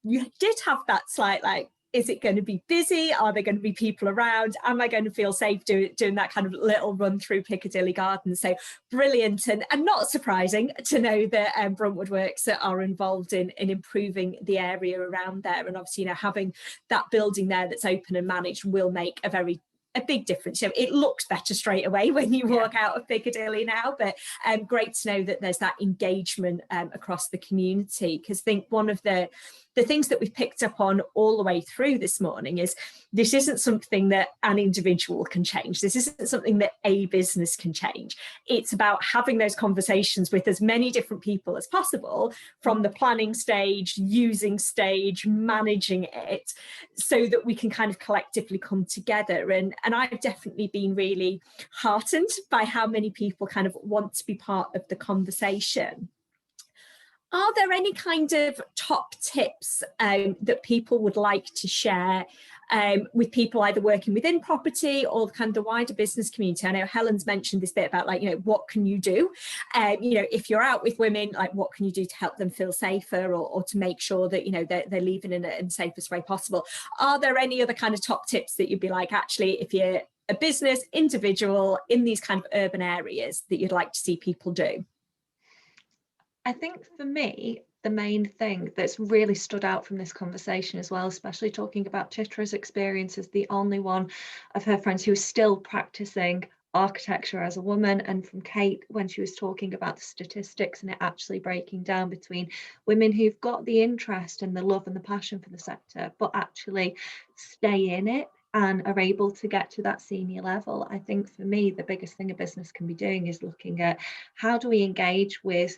you did have that slight like, is it going to be busy? Are there going to be people around? Am I going to feel safe doing that kind of little run through Piccadilly Gardens? So brilliant, and not surprising to know that Bruntwood Works are involved in improving the area around there. And obviously, you know, having that building there that's open and managed will make a big difference. So it looks better straight away when you walk out of Piccadilly now, but great to know that there's that engagement across the community, because I think one of the things that we've picked up on all the way through this morning is this isn't something that an individual can change. This isn't something that a business can change. It's about having those conversations with as many different people as possible from the planning stage, using stage, managing it, so that we can kind of collectively come together. And I've definitely been really heartened by how many people kind of want to be part of the conversation. Are there any kind of top tips that people would like to share with people either working within property or kind of the wider business community? I know Helen's mentioned this bit about, like, you know, what can you do? You know, if you're out with women, like, what can you do to help them feel safer, or to make sure that, you know, they're leaving in the safest way possible? Are there any other kind of top tips that you'd be like, actually, if you're a business, individual in these kind of urban areas, that you'd like to see people do? I think for me, the main thing that's really stood out from this conversation as well, especially talking about Chitra's experience as the only one of her friends who is still practicing architecture as a woman, and from Kate when she was talking about the statistics and it actually breaking down between women who've got the interest and the love and the passion for the sector, but actually stay in it and are able to get to that senior level. I think for me, the biggest thing a business can be doing is looking at how do we engage with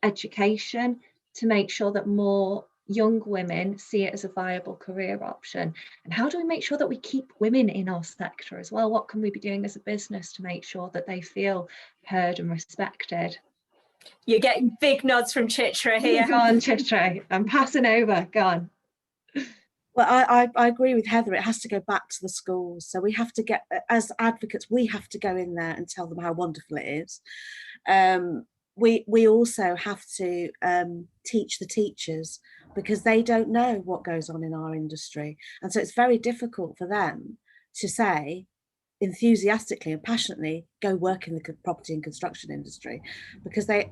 education to make sure that more young women see it as a viable career option, and how do we make sure that we keep women in our sector as well? What can we be doing as a business to make sure that they feel heard and respected? You're getting big nods from Chitra here. Go on, Chitra, I'm passing over. Go on. Well, I agree with Heather. It has to go back to the schools. So we have to get, as advocates, we have to go in there and tell them how wonderful it is. We also have to teach the teachers, because they don't know what goes on in our industry. And so it's very difficult for them to say enthusiastically and passionately, go work in the property and construction industry, because they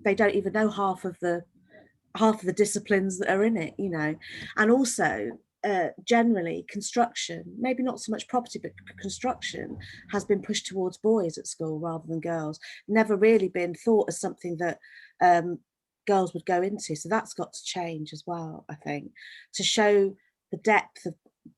don't even know half of the disciplines that are in it, you know. And also generally construction, maybe not so much property, but construction has been pushed towards boys at school rather than girls, never really been thought as something that girls would go into. So that's got to change as well, I think, to show the depth of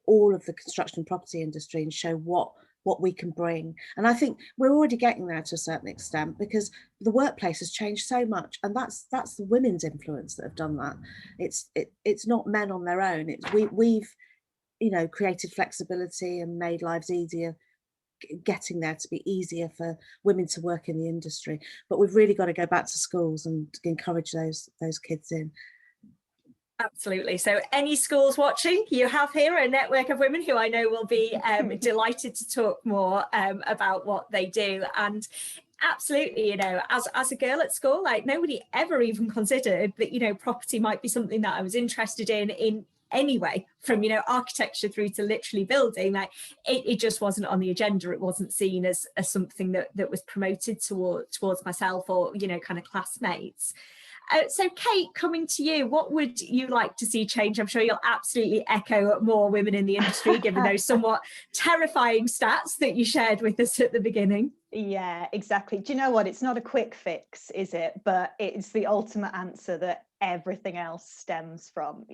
all of the construction and property industry and show what we can bring. And I think we're already getting there to a certain extent, because the workplace has changed so much, and that's the women's influence that have done that. It's not men on their own. We've you know, created flexibility and made lives easier, getting there to be easier for women to work in the industry. But we've really got to go back to schools and encourage those kids in. Absolutely. So any schools watching, you have here a network of women who I know will be delighted to talk more about what they do. And absolutely, you know, as a girl at school, like, nobody ever even considered that, you know, property might be something that I was interested in anyway, from, you know, architecture through to literally building. Like, it just wasn't on the agenda. It wasn't seen as something that was promoted towards myself or, you know, kind of classmates. So Kate, coming to you, what would you like to see change? I'm sure you'll absolutely echo more women in the industry, given those somewhat terrifying stats that you shared with us at the beginning. Yeah, exactly. Do you know what? It's not a quick fix, is it? But it's the ultimate answer that everything else stems from.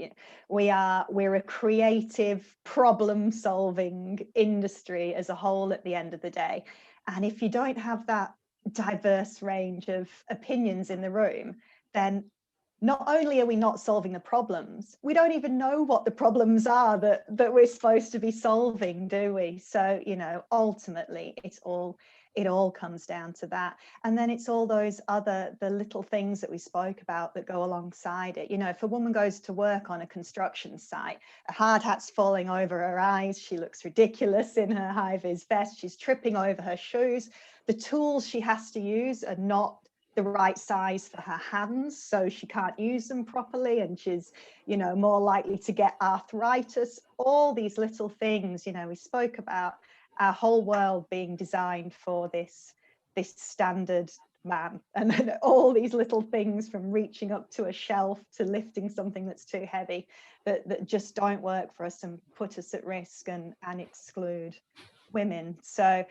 We're a creative, problem-solving industry as a whole at the end of the day. And if you don't have that diverse range of opinions in the room, then not only are we not solving the problems, we don't even know what the problems are that we're supposed to be solving, do we? So, ultimately, it all comes down to that. And then it's all those the little things that we spoke about that go alongside it. If a woman goes to work on a construction site, a hard hat's falling over her eyes, she looks ridiculous in her high-vis vest, she's tripping over her shoes, the tools she has to use are not the right size for her hands, so she can't use them properly, and she's more likely to get arthritis. All these little things, we spoke about our whole world being designed for this standard man, and then all these little things, from reaching up to a shelf to lifting something that's too heavy, that just don't work for us and put us at risk and exclude women. So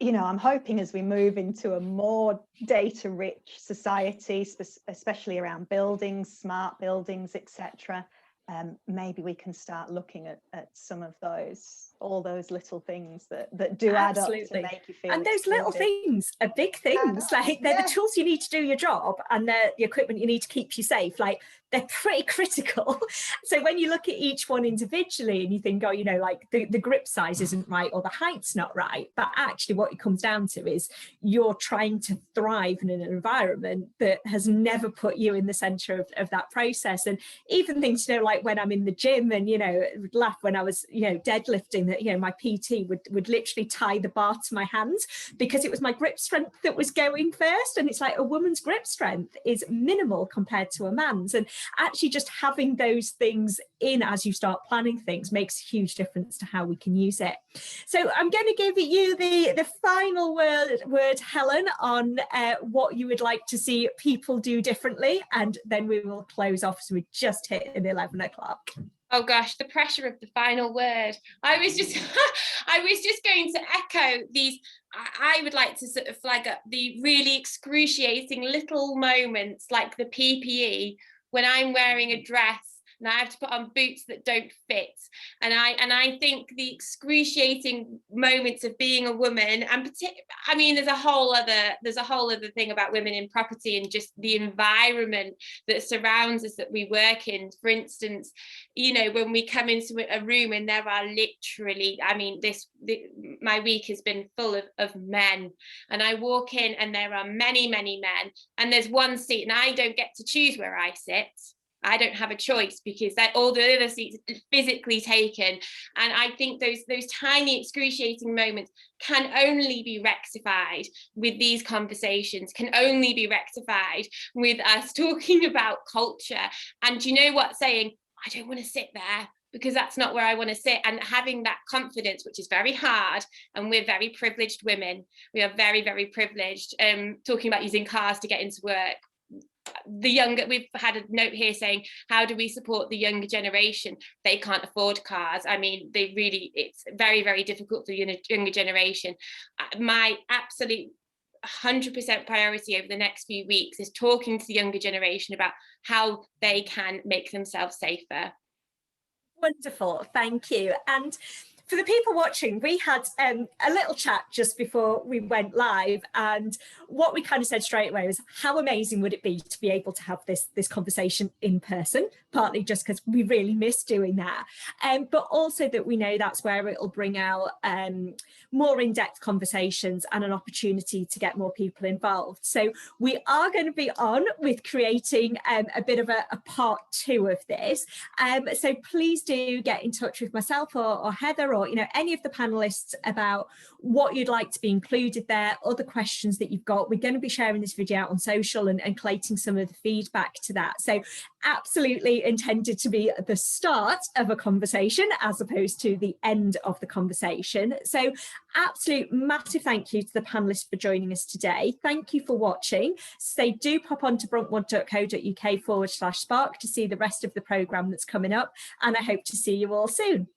I'm hoping as we move into a more data-rich society, especially around buildings, smart buildings, etc., maybe we can start looking at some of all those little things that do add up to make you feel. And those little things are big things. Like they're the tools you need to do your job, and they're the equipment you need to keep you safe. Like they're pretty critical. So when you look at each one individually and you think, oh, like the grip size isn't right or the height's not right, but actually what it comes down to is you're trying to thrive in an environment that has never put you in the center of that process. And even things, like when I'm in the gym and, would laugh when I was, deadlifting, that, my PT would literally tie the bar to my hands because it was my grip strength that was going first. And it's like a woman's grip strength is minimal compared to a man's. And actually just having those things in as you start planning things makes a huge difference to how we can use it. So I'm going to give you the final word, Helen, on what you would like to see people do differently, and then we will close off, so we just hit 11 o'clock. Oh gosh, the pressure of the final word. I was just going to echo these. I would like to sort of flag up the really excruciating little moments, like the PPE, when I'm wearing a dress and I have to put on boots that don't fit. And I think the excruciating moments of being a woman, and there's a whole other thing about women in property and just the environment that surrounds us that we work in. For instance, when we come into a room and there are literally, my week has been full of men, and I walk in and there are many, many men, and there's one seat and I don't get to choose where I sit. I don't have a choice because all the other seats are physically taken. And I think those tiny excruciating moments can only be rectified with these conversations, can only be rectified with us talking about culture. And you know what, saying, I don't want to sit there because that's not where I want to sit, and having that confidence, which is very hard. And we're very privileged women. We are very, very privileged. Talking about using cars to get into work. We've had a note here saying, how do we support the younger generation? They can't afford cars. It's very, very difficult for the younger generation. My absolute 100% priority over the next few weeks is talking to the younger generation about how they can make themselves safer. Wonderful, thank you. And for the people watching, we had a little chat just before we went live, and what we kind of said straight away was, how amazing would it be to be able to have this conversation in person, partly just because we really miss doing that, but also that we know that's where it'll bring out more in-depth conversations and an opportunity to get more people involved. So we are going to be on with creating a bit of a part 2 of this. So please do get in touch with myself or Heather or or, you know, any of the panelists about what you'd like to be included there, other questions that you've got. We're going to be sharing this video out on social and collating some of the feedback to that. So absolutely intended to be the start of a conversation as opposed to the end of the conversation. So absolute massive thank you to the panelists for joining us today. Thank you for watching. So do pop on to bruntwood.co.uk/spark to see the rest of the programme that's coming up, and I hope to see you all soon.